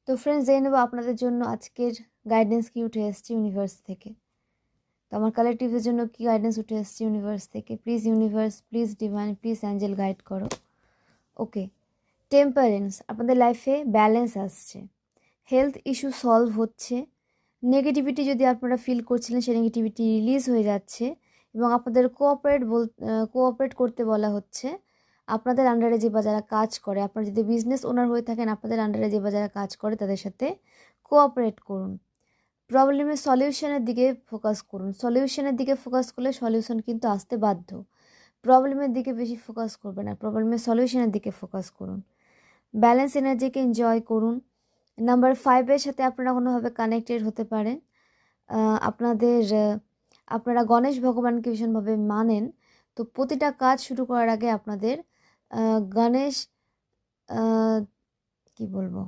তো ফ্রেন্ডস, জেনে নেব আপনাদের জন্য আজকের গাইডেন্স কি উঠে এসছে ইউনিভার্স থেকে। তো আমার কালেকটিভের জন্য কি গাইডেন্স উঠে এসছে ইউনিভার্স থেকে। Please universe, please divine, please Angel guide করো। ওকে, টেম্পারেন্স, আপনাদের লাইফে ব্যালেন্স আসছে, হেলথ ইস্যু সলভ হচ্ছে, নেগেটিভিটি যদি আপনারা ফিল করছিলেন সেই নেগেটিভিটি রিলিজ হয়ে যাচ্ছে এবং আপনাদের কোঅপারেট করতে বলা হচ্ছে। আপনাদের আন্ডারে যে বা যারা কাজ করে, আপনারা যদি বিজনেস ওনার হয়ে থাকেন, আপনাদের আন্ডারে যে বা যারা কাজ করে তাদের সাথে কোঅপারেট করুন। প্রবলেমের সলিউশনের দিকে ফোকাস করুন। সলিউশনের দিকে ফোকাস করলে সলিউশন কিন্তু আসতে বাধ্য। প্রবলেমের দিকে বেশি ফোকাস করবে না, প্রবলেমের সলিউশনের দিকে ফোকাস করুন। ব্যালেন্স এনার্জিকে এনজয় করুন। নাম্বার 5-এর সাথে আপনারা কোনোভাবে কানেক্টেড হতে পারেন। আপনারা গণেশ ভগবানকে ভীষণভাবে মানেন, তো প্রতিটা কাজ শুরু করার আগে আপনাদের গণেশ কি বলবো